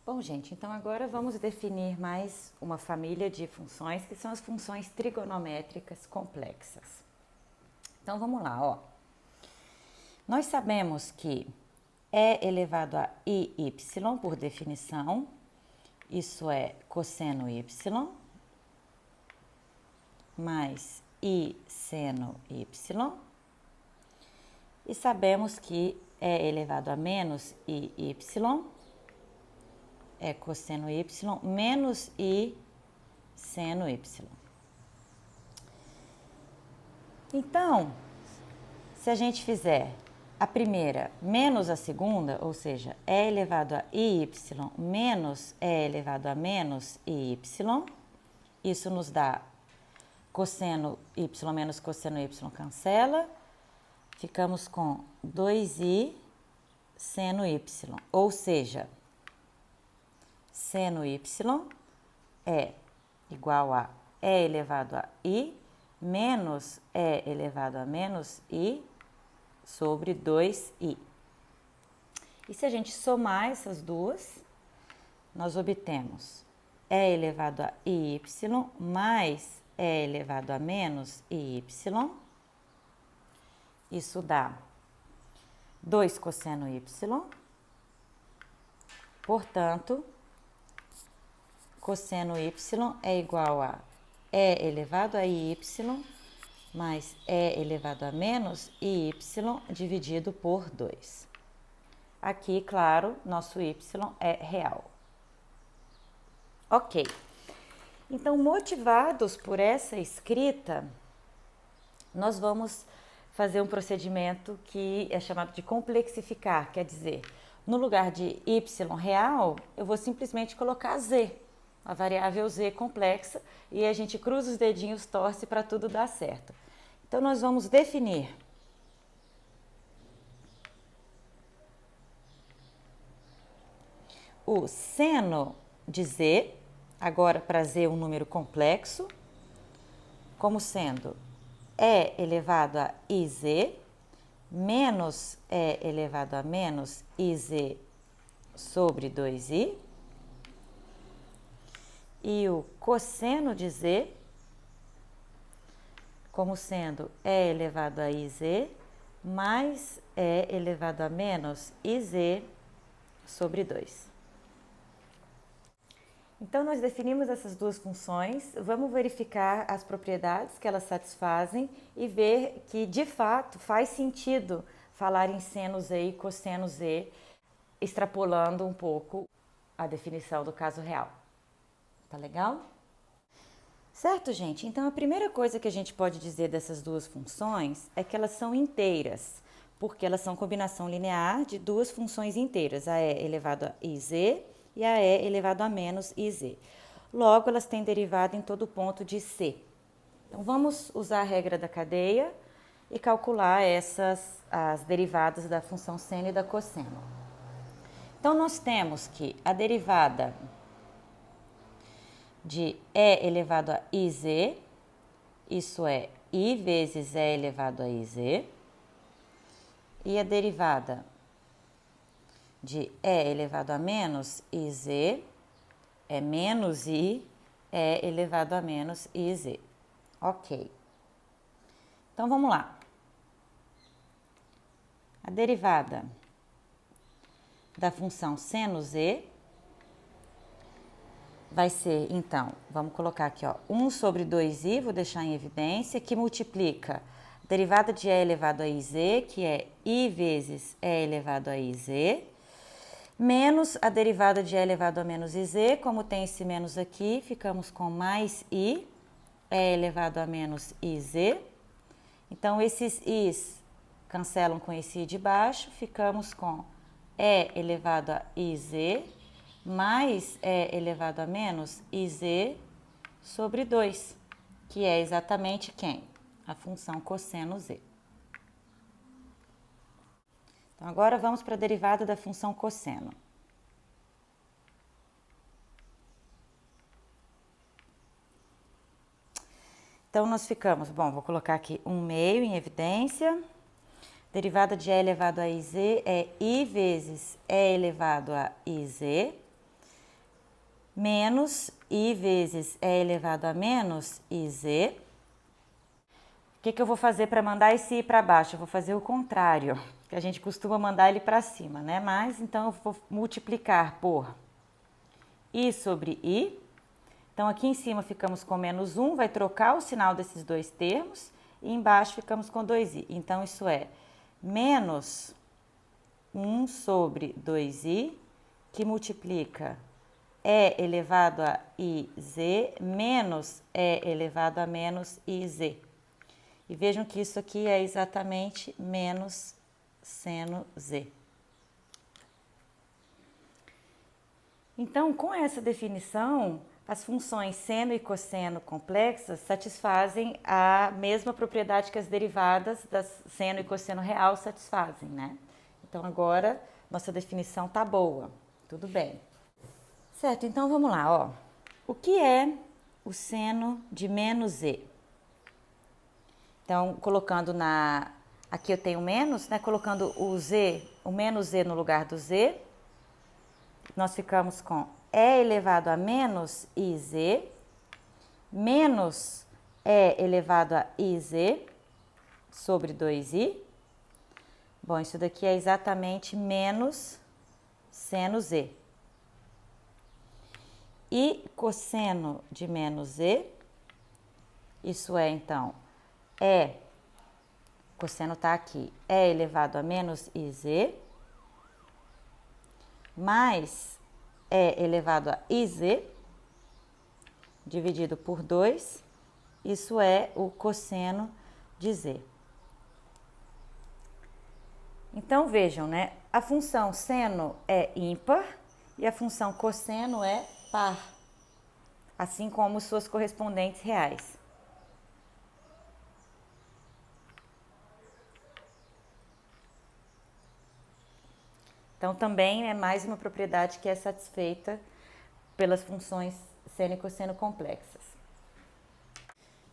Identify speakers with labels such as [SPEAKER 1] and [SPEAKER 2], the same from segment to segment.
[SPEAKER 1] Bom, gente, então agora vamos definir mais uma família de funções que são as funções trigonométricas complexas. Então vamos lá, ó. Nós sabemos que e elevado a iy, por definição, isso é cosseno y, mais i seno y. E sabemos que e elevado a menos iy é cosseno y menos i seno y. Então, se a gente fizer a primeira menos a segunda, ou seja, e elevado a iy menos e elevado a menos iy, isso nos dá cosseno y menos cosseno y cancela, ficamos com 2i seno y, ou seja, seno y é igual a e elevado a i menos e elevado a menos i sobre 2i. E se a gente somar essas duas, nós obtemos e elevado a iy mais e elevado a menos iy. Isso dá 2 cosseno y. Portanto, cosseno y é igual a e elevado a iy mais e elevado a menos iy dividido por 2. Aqui, claro, nosso y é real. Ok. Então, motivados por essa escrita, nós vamos fazer um procedimento que é chamado de complexificar, quer dizer, no lugar de y real, eu vou simplesmente colocar z, a variável z complexa, e a gente cruza os dedinhos, torce para tudo dar certo. Então, nós vamos definir o seno de z, agora para z um número complexo, como sendo e elevado a iz menos e elevado a menos iz sobre 2i, e o cosseno de z como sendo e elevado a iz mais e elevado a menos iz sobre 2. Então, nós definimos essas duas funções, vamos verificar as propriedades que elas satisfazem e ver que, de fato, faz sentido falar em seno z e cosseno z, extrapolando um pouco a definição do caso real. Tá legal? Certo, gente? Então, a primeira coisa que a gente pode dizer dessas duas funções é que elas são inteiras, porque elas são combinação linear de duas funções inteiras, a e elevado a iz e a e elevado a menos iz. Logo, elas têm derivada em todo ponto de c. Então, vamos usar a regra da cadeia e calcular as derivadas da função seno e da cosseno. Então, nós temos que a derivada de e elevado a iz, isso é i vezes e elevado a iz, e a derivada de e elevado a menos iz é menos i e elevado a menos iz. Ok. Então, vamos lá. A derivada da função seno z vai ser, então, vamos colocar aqui, ó, 1 sobre 2i, vou deixar em evidência, que multiplica a derivada de e elevado a iz, que é i vezes e elevado a iz, menos a derivada de e elevado a menos iz, como tem esse menos aqui, ficamos com mais i, e elevado a menos iz. Então, esses i's cancelam com esse i de baixo, ficamos com e elevado a iz mais e elevado a menos iz sobre 2, que é exatamente quem? A função cosseno z. Então, agora vamos para a derivada da função cosseno. Então, nós ficamos, bom, vou colocar aqui 1/2 em evidência. Derivada de e elevado a iz é i vezes e elevado a iz menos I vezes E elevado a menos IZ. O que eu vou fazer para mandar esse I para baixo? Eu vou fazer o contrário, que a gente costuma mandar ele para cima, né? Mas, então, eu vou multiplicar por I sobre I. Então, aqui em cima ficamos com menos 1, vai trocar o sinal desses dois termos, e embaixo ficamos com 2i. Então, isso é menos 1 sobre 2i, que multiplica E elevado a IZ menos E elevado a menos IZ. E vejam que isso aqui é exatamente menos seno Z. Então, com essa definição, as funções seno e cosseno complexas satisfazem a mesma propriedade que as derivadas das seno e cosseno real satisfazem, né? Então, agora, nossa definição tá boa. Tudo bem. Certo, então vamos lá, ó. O que é o seno de menos Z? Então, colocando aqui eu tenho menos, né? Colocando o menos Z no lugar do Z, nós ficamos com E elevado a menos IZ, menos E elevado a IZ sobre 2i. Bom, isso daqui é exatamente menos seno Z. E cosseno de menos Z, isso é, então, cosseno está aqui, E elevado a menos IZ, mais E elevado a IZ, dividido por 2, isso é o cosseno de Z. Então, vejam, né? A função seno é ímpar e a função cosseno é par, assim como suas correspondentes reais. Então, também é mais uma propriedade que é satisfeita pelas funções seno e cosseno complexas.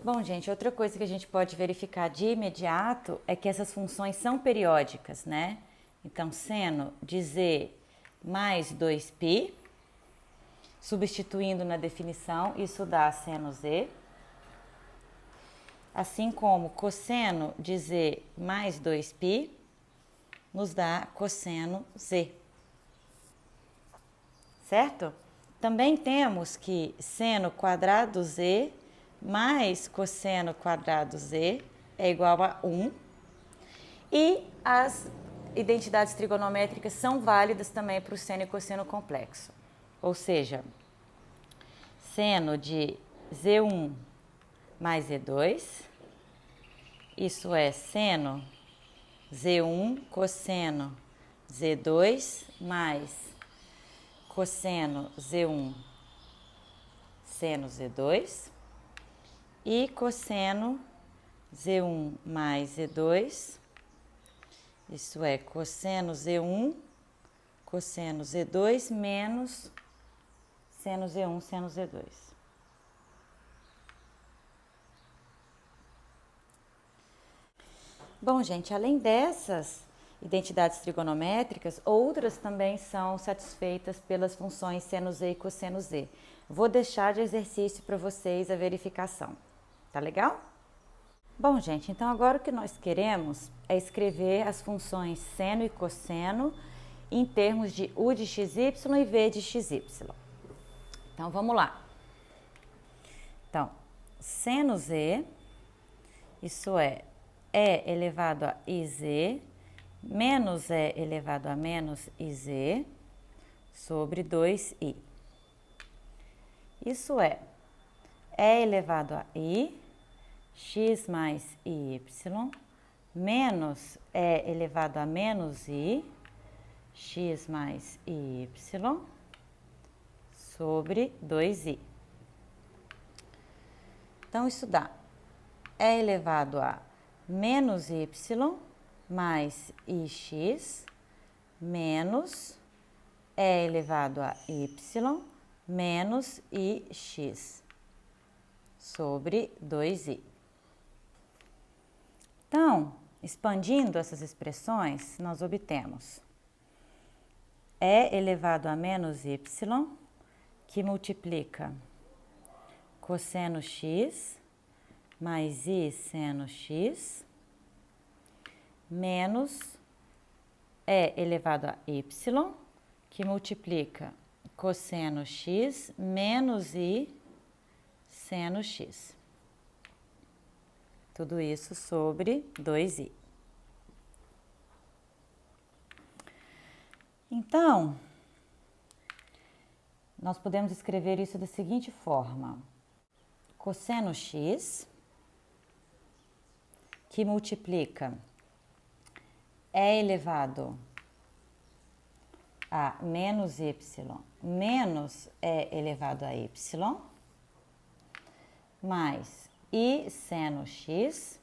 [SPEAKER 1] Bom, gente, outra coisa que a gente pode verificar de imediato é que essas funções são periódicas, né? Então, seno de Z mais 2π, substituindo na definição, isso dá seno Z. Assim como cosseno de Z mais 2π, nos dá cosseno Z. Certo? Também temos que seno quadrado Z mais cosseno quadrado Z é igual a 1. E as identidades trigonométricas são válidas também para o seno e cosseno complexo. Ou seja, seno de Z1 mais Z2, isso é seno Z1 cosseno Z2 mais cosseno Z1 seno Z2 e cosseno Z1 mais Z2, isso é cosseno Z1 cosseno Z2 menos seno Z1 seno Z2. Bom, gente, além dessas identidades trigonométricas, outras também são satisfeitas pelas funções seno Z e cosseno Z. Vou deixar de exercício para vocês a verificação. Tá legal? Bom, gente, então agora o que nós queremos é escrever as funções seno e cosseno em termos de u de xy e v de xy. Então, vamos lá. Então, seno Z, isso é E elevado a IZ menos E elevado a menos IZ sobre 2i. Isso é E elevado a I, x mais y, menos E elevado a menos I, x mais y, sobre 2i. Então, isso dá E elevado a menos y mais ix menos E elevado a y menos ix sobre 2i. Então, expandindo essas expressões, nós obtemos E elevado a menos y que multiplica cosseno x mais i seno x menos e elevado a y, que multiplica cosseno x menos i seno x. Tudo isso sobre 2i. Então, nós podemos escrever isso da seguinte forma: cosseno x, que multiplica e elevado a menos y menos e elevado a y, mais i seno x,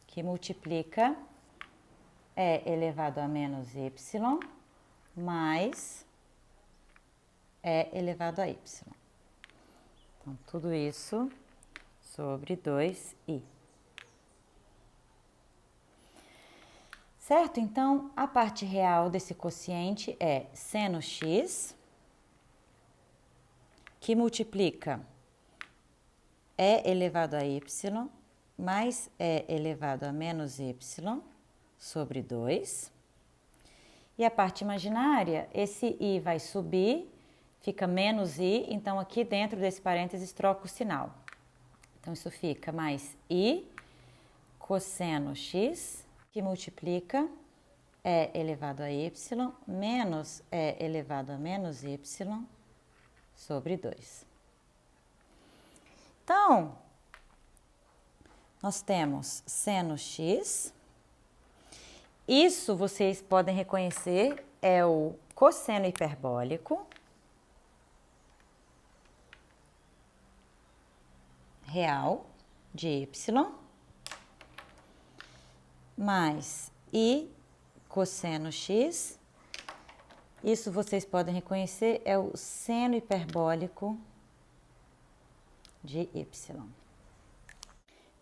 [SPEAKER 1] que multiplica e elevado a menos y mais e elevado a y. Então, tudo isso sobre 2i. Certo? Então, a parte real desse quociente é seno x, que multiplica e elevado a y mais e elevado a menos y sobre 2. E a parte imaginária, esse i vai subir, fica menos i, então aqui dentro desse parênteses troca o sinal. Então, isso fica mais i cosseno x, que multiplica e elevado a y menos e elevado a menos y sobre 2. Então, nós temos seno x. Isso vocês podem reconhecer é o cosseno hiperbólico real de y mais i cosseno x. Isso vocês podem reconhecer é o seno hiperbólico de y.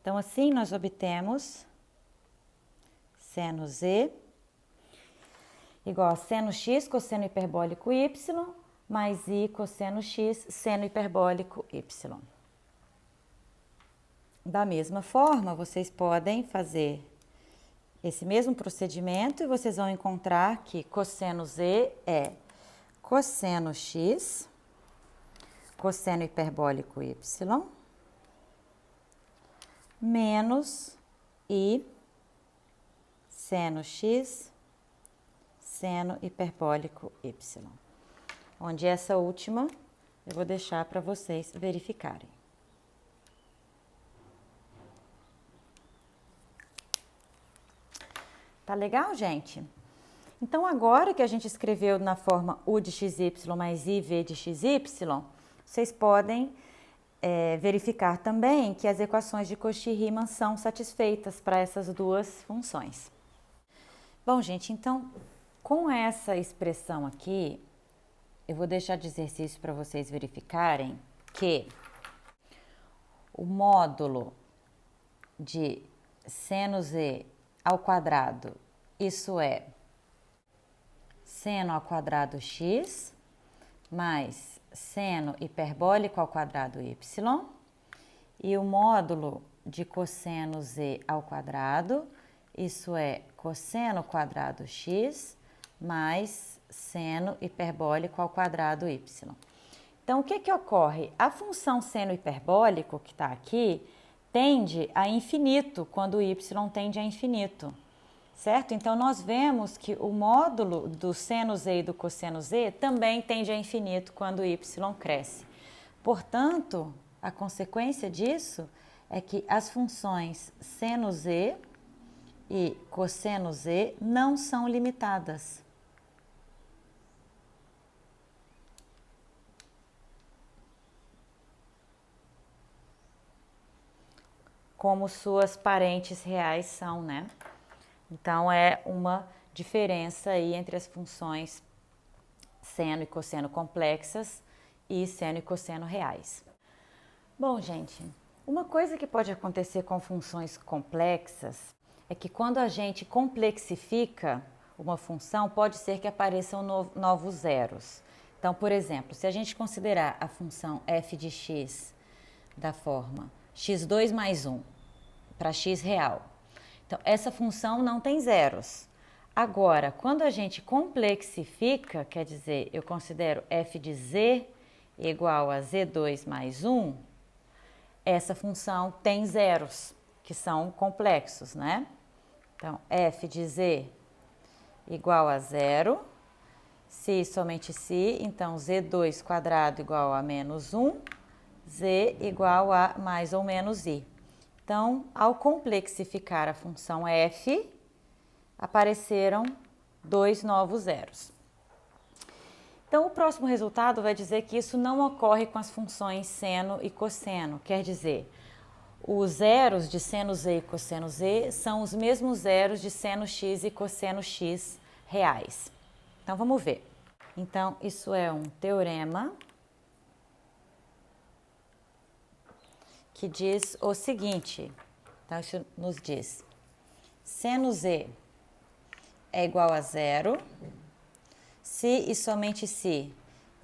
[SPEAKER 1] Então, assim, nós obtemos seno z igual a seno x cosseno hiperbólico y mais i cosseno x seno hiperbólico y. Da mesma forma, vocês podem fazer esse mesmo procedimento e vocês vão encontrar que cosseno z é cosseno x cosseno hiperbólico y menos i seno x seno hiperbólico y, onde essa última eu vou deixar para vocês verificarem. Tá legal, gente? Então, agora que a gente escreveu na forma u de xy mais iv de xy, vocês podem verificar também que as equações de Cauchy-Riemann são satisfeitas para essas duas funções. Bom, gente, então, com essa expressão aqui, eu vou deixar de exercício para vocês verificarem que o módulo de seno z ao quadrado, isso é seno ao quadrado x mais seno hiperbólico ao quadrado y, e o módulo de cosseno z ao quadrado, isso é cosseno quadrado x mais seno hiperbólico ao quadrado y. Então, o que ocorre? A função seno hiperbólico que está aqui tende a infinito quando o y tende a infinito, certo? Então, nós vemos que o módulo do seno z e do cosseno z também tende a infinito quando o y cresce. Portanto, a consequência disso é que as funções seno z e cosseno z não são limitadas. Como suas parentes reais são, né? Então, é uma diferença aí entre as funções seno e cosseno complexas e seno e cosseno reais. Bom, gente, uma coisa que pode acontecer com funções complexas é que quando a gente complexifica uma função, pode ser que apareçam novos zeros. Então, por exemplo, se a gente considerar a função f de x da forma x2 mais 1 para x real, então essa função não tem zeros. Agora, quando a gente complexifica, quer dizer, eu considero f de z igual a z2 mais 1, essa função tem zeros, que são complexos, né? Então, f de z igual a zero, se somente se, então z2 quadrado igual a menos 1, z igual a mais ou menos i. Então, ao complexificar a função f, apareceram dois novos zeros. Então, o próximo resultado vai dizer que isso não ocorre com as funções seno e cosseno, quer dizer, os zeros de seno z e cosseno z são os mesmos zeros de seno x e cosseno x reais. Então, vamos ver. Então, isso é um teorema que diz o seguinte. Então, isso nos diz: seno z é igual a zero, se e somente se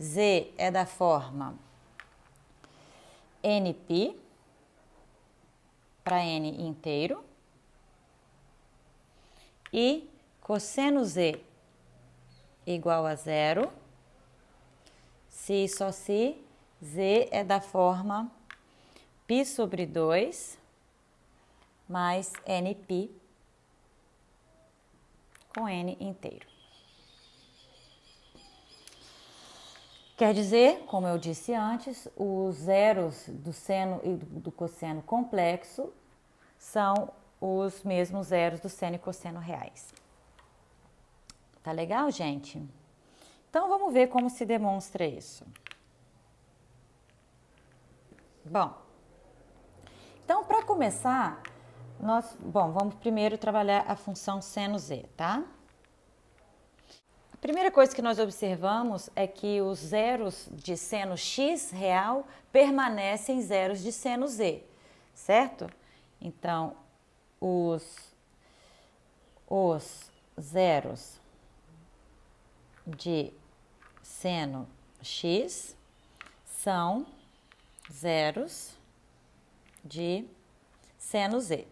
[SPEAKER 1] z é da forma nπ, para n inteiro, e cosseno z igual a zero, se e só se z é da forma π sobre 2 mais nπ com n inteiro. Quer dizer, como eu disse antes, os zeros do seno e do cosseno complexo são os mesmos zeros do seno e cosseno reais. Tá legal, gente? Então, vamos ver como se demonstra isso. Bom, então, para começar, vamos primeiro trabalhar a função seno z, tá? A primeira coisa que nós observamos é que os zeros de seno x real permanecem zeros de seno z, certo? Então, os zeros de seno x são zeros de seno z,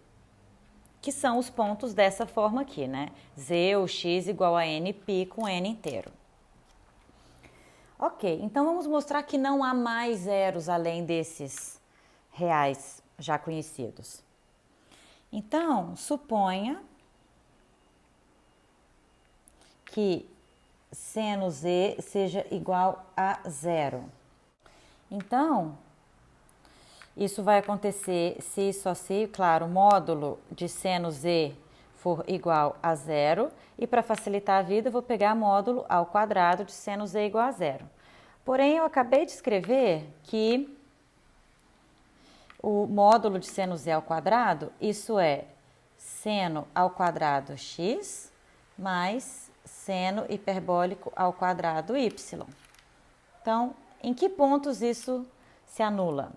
[SPEAKER 1] que são os pontos dessa forma aqui, né? Z ou x igual a nπ com n inteiro. Ok, então vamos mostrar que não há mais zeros além desses reais já conhecidos. Então, suponha que seno z seja igual a zero. Então, isso vai acontecer se e só se, claro, o módulo de seno z for igual a zero. E para facilitar a vida, eu vou pegar módulo ao quadrado de seno z igual a zero. Porém, eu acabei de escrever que o módulo de seno z ao quadrado, isso é seno ao quadrado x mais seno hiperbólico ao quadrado y. Então, em que pontos isso se anula?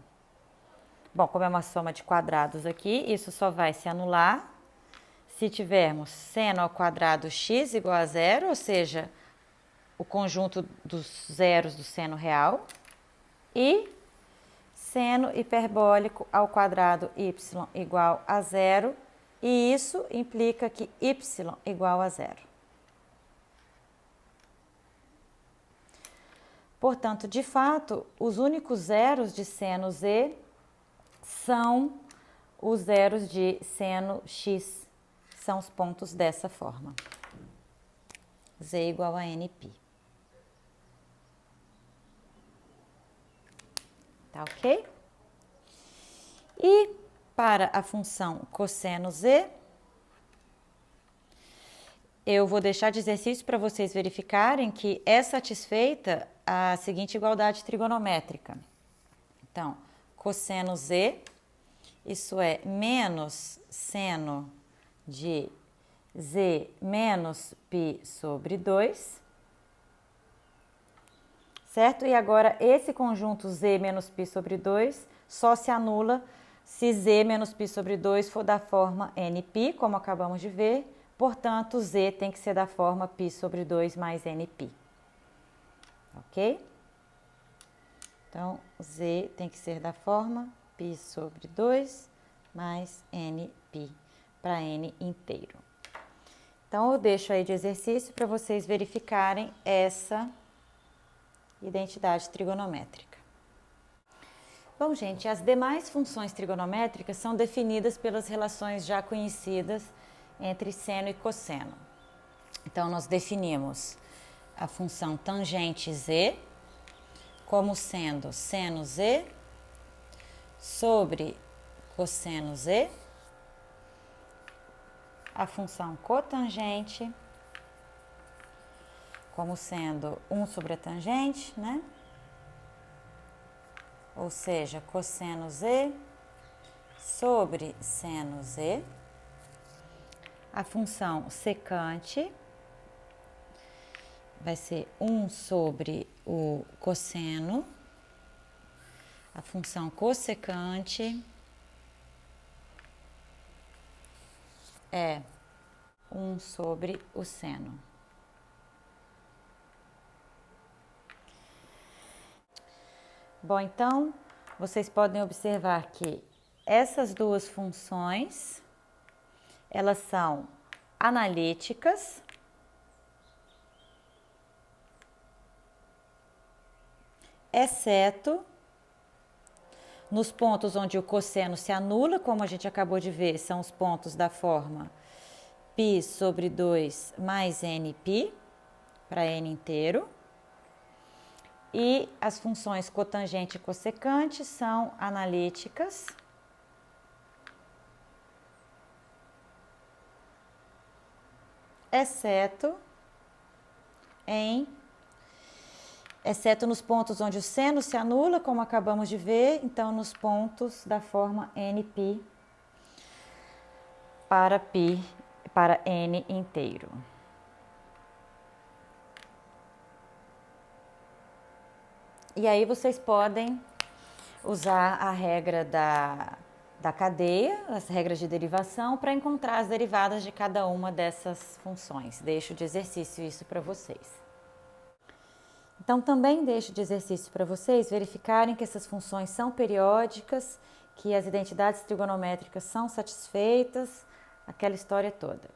[SPEAKER 1] Bom, como é uma soma de quadrados aqui, isso só vai se anular se tivermos seno ao quadrado x igual a zero, ou seja, o conjunto dos zeros do seno real, e seno hiperbólico ao quadrado y igual a zero, e isso implica que y igual a zero. Portanto, de fato, os únicos zeros de seno z são os zeros de seno x, são os pontos dessa forma. Z igual a nπ. Tá ok? E para a função cosseno z, eu vou deixar de exercício para vocês verificarem que é satisfeita a seguinte igualdade trigonométrica. Então, cosseno z, isso é menos seno de z menos π sobre 2, certo? E agora, esse conjunto z menos π sobre 2 só se anula se z menos π sobre 2 for da forma nπ, como acabamos de ver. Portanto, z tem que ser da forma π sobre 2 mais nπ. ok? Então, z tem que ser da forma π sobre 2 mais nπ para n inteiro. Então, eu deixo aí de exercício para vocês verificarem essa identidade trigonométrica. Bom, gente, as demais funções trigonométricas são definidas pelas relações já conhecidas entre seno e cosseno. Então, nós definimos a função tangente z como sendo seno z sobre cosseno z, a função cotangente como sendo 1 sobre a tangente, né? Ou seja, cosseno z sobre seno z, a função secante vai ser 1 sobre o cosseno, a função cossecante é 1 sobre o seno. Bom, então, vocês podem observar que essas duas funções, elas são analíticas, exceto nos pontos onde o cosseno se anula, como a gente acabou de ver, são os pontos da forma π sobre 2 mais nπ, para n inteiro. E as funções cotangente e cossecante são analíticas, exceto nos pontos onde o seno se anula, como acabamos de ver, então nos pontos da forma nπ para n inteiro. E aí vocês podem usar a regra da cadeia, as regras de derivação, para encontrar as derivadas de cada uma dessas funções. Deixo de exercício isso para vocês. Então, também deixo de exercício para vocês verificarem que essas funções são periódicas, que as identidades trigonométricas são satisfeitas, aquela história toda.